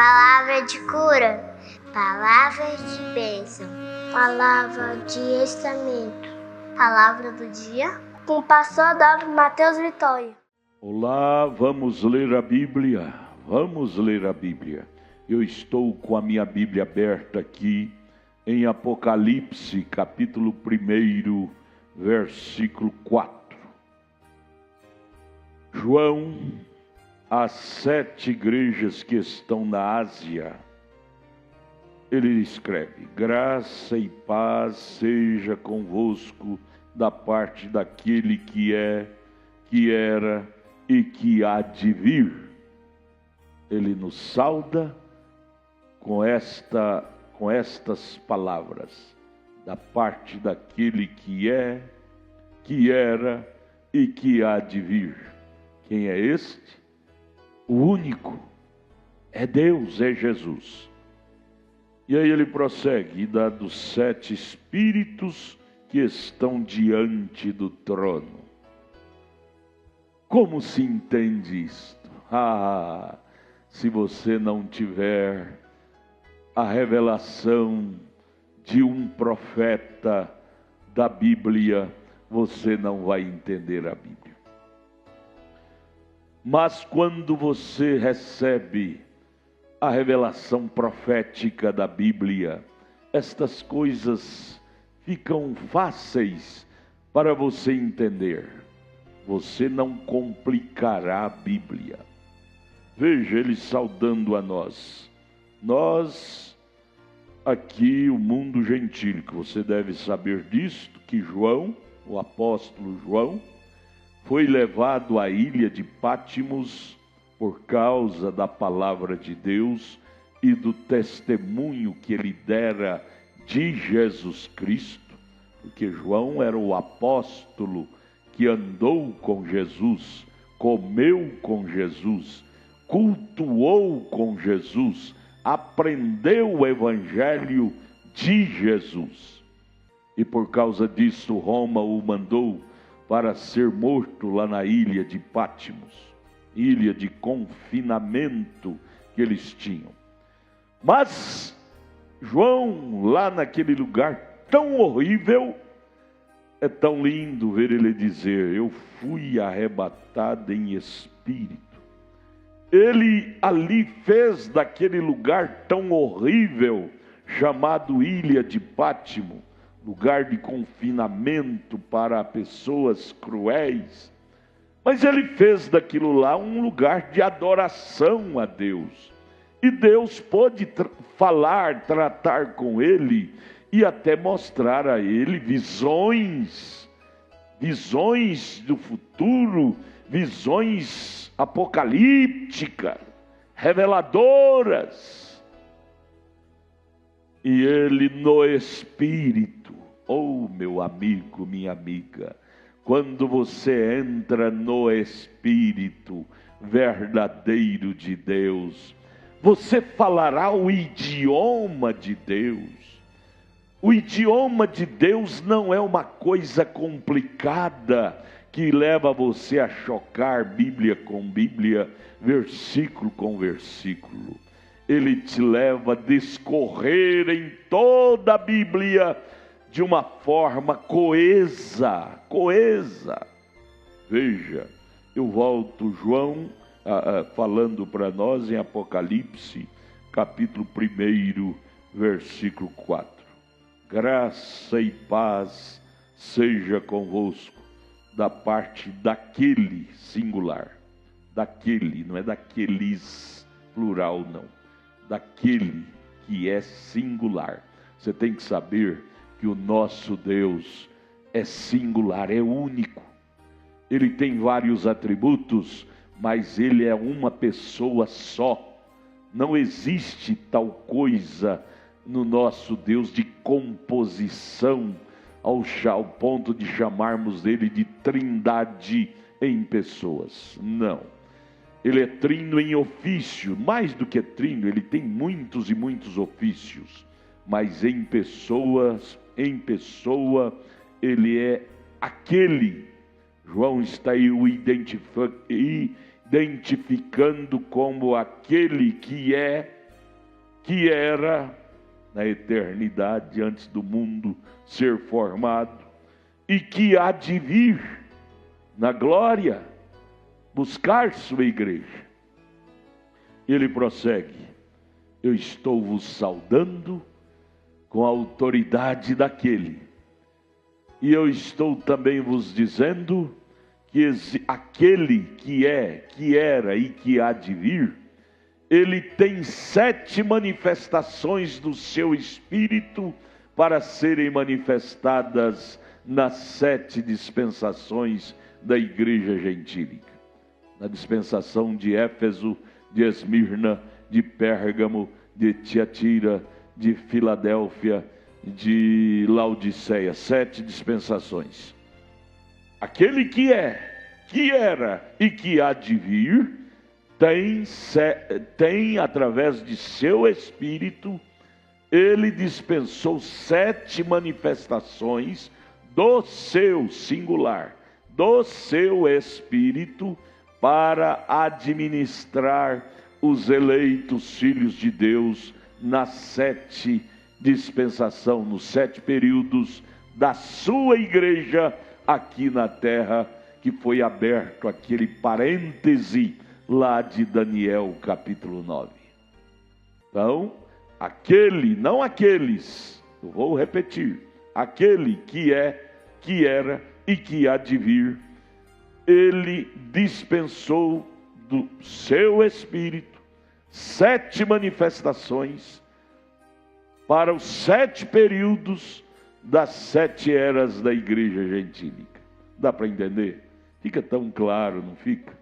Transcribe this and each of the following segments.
palavra de cura, palavra de bênção, palavra de estamento, palavra do dia, com o pastor Adolfo Mateus Vitória. Olá, vamos ler a Bíblia, Eu estou com a minha Bíblia aberta aqui em Apocalipse, capítulo 1, versículo 4. João, às 7 igrejas que estão na Ásia, ele escreve: graça e paz seja convosco da parte daquele que é, que era e que há de vir. Ele nos sauda com estas palavras: da parte daquele que é, que era e que há de vir. Quem é este? O único. É Deus, é Jesus. E aí ele prossegue: e dá dos 7 espíritos que estão diante do trono. Como se entende isto? Se você não tiver a revelação de um profeta da Bíblia, você não vai entender a Bíblia. Mas quando você recebe a revelação profética da Bíblia, estas coisas ficam fáceis para você entender. Você não complicará a Bíblia. Veja ele saudando a nós. Nós, aqui, o mundo gentil, que você deve saber disto, que João, o apóstolo João, foi levado à ilha de Pátimos por causa da palavra de Deus e do testemunho que ele dera de Jesus Cristo, porque João era o apóstolo que andou com Jesus, comeu com Jesus, cultuou com Jesus, aprendeu o evangelho de Jesus. E por causa disso Roma o mandou para ser morto lá na ilha de Pátimos, ilha de confinamento que eles tinham. Mas João, lá naquele lugar tão horrível, é tão lindo ver ele dizer: eu fui arrebatado em espírito. Ele ali fez daquele lugar tão horrível, chamado ilha de Pátimo, lugar de confinamento para pessoas cruéis, mas ele fez daquilo lá um lugar de adoração a Deus. E Deus pôde falar, tratar com ele e até mostrar a ele visões do futuro, visões apocalípticas, reveladoras. E ele no Espírito, meu amigo, minha amiga, quando você entra no Espírito verdadeiro de Deus, você falará o idioma de Deus. O idioma de Deus não é uma coisa complicada que leva você a chocar Bíblia com Bíblia, versículo com versículo. Ele te leva a discorrer em toda a Bíblia de uma forma coesa. Veja, eu volto, João, falando para nós em Apocalipse, capítulo 1, versículo 4. Graça e paz seja convosco da parte daquele, singular, daquele, não é daqueles, plural não, daquele que é singular. Você tem que saber que o nosso Deus é singular, é único. Ele tem vários atributos, mas ele é uma pessoa só. Não existe tal coisa no nosso Deus de composição, ao ponto de chamarmos ele de trindade em pessoas. Não. Ele é trino em ofício, mais do que trino, ele tem muitos e muitos ofícios, mas em pessoa, ele é aquele. João está aí o identificando como aquele que é, que era na eternidade, antes do mundo ser formado, e que há de vir na glória buscar sua igreja. Ele prossegue: eu estou vos saudando com a autoridade daquele, e eu estou também vos dizendo que aquele que é, que era e que há de vir, ele tem 7 manifestações do seu Espírito para serem manifestadas nas 7 dispensações da igreja gentílica. Na dispensação de Éfeso, de Esmirna, de Pérgamo, de Tiatira, de Filadélfia, de Laodiceia. 7 dispensações. Aquele que é, que era e que há de vir, tem através de seu Espírito, ele dispensou 7 manifestações do seu singular, do seu Espírito, para administrar os eleitos filhos de Deus nas 7 dispensações, nos 7 períodos da sua igreja aqui na terra, que foi aberto aquele parêntese lá de Daniel capítulo 9. Então, aquele, não aqueles, eu vou repetir, aquele que é, que era e que há de vir, ele dispensou do seu Espírito 7 manifestações para os 7 períodos das 7 eras da igreja gentílica. Dá para entender? Fica tão claro, não fica?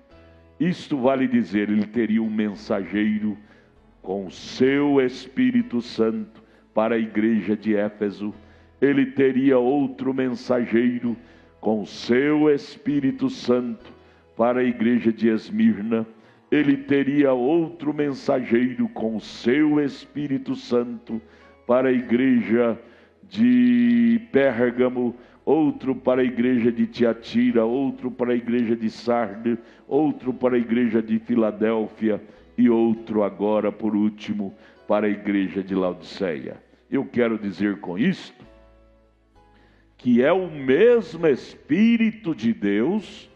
Isto vale dizer, ele teria um mensageiro com o seu Espírito Santo para a igreja de Éfeso, ele teria outro mensageiro com o seu Espírito Santo para a igreja de Esmirna, ele teria outro mensageiro com o seu Espírito Santo para a igreja de Pérgamo, outro para a igreja de Tiatira, outro para a igreja de Sardes, outro para a igreja de Filadélfia e outro agora, por último, para a igreja de Laodiceia. Eu quero dizer com isto que é o mesmo Espírito de Deus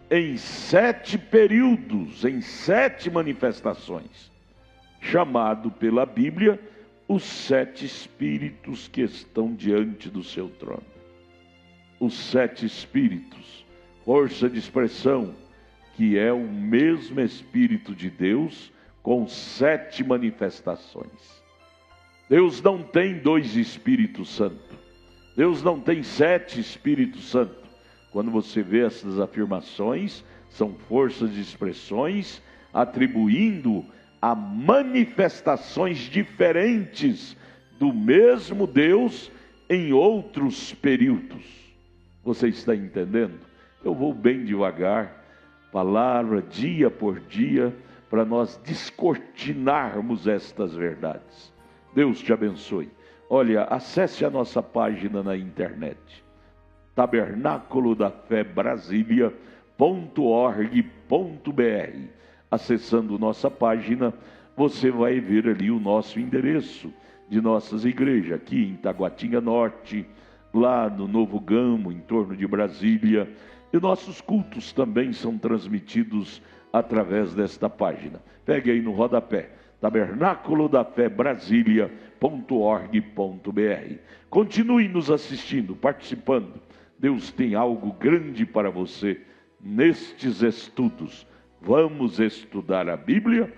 em 7 períodos, em 7 manifestações, chamado pela Bíblia os 7 Espíritos que estão diante do seu trono. Os 7 Espíritos, força de expressão, que é o mesmo Espírito de Deus com 7 manifestações. Deus não tem 2 Espíritos Santos. Deus não tem 7 Espíritos Santos. Quando você vê essas afirmações, são forças de expressões atribuindo a manifestações diferentes do mesmo Deus em outros períodos. Você está entendendo? Eu vou bem devagar, palavra dia por dia, para nós descortinarmos estas verdades. Deus te abençoe. Olha, acesse a nossa página na internet, Tabernáculo da Fé Brasília.org.br. Acessando nossa página, você vai ver ali o nosso endereço de nossas igrejas, aqui em Taguatinga Norte, lá no Novo Gamo, em torno de Brasília. E nossos cultos também são transmitidos através desta página. Pegue aí no rodapé, Tabernáculo da Fé Brasília.org.br. Continue nos assistindo, participando. Deus tem algo grande para você nestes estudos. Vamos estudar a Bíblia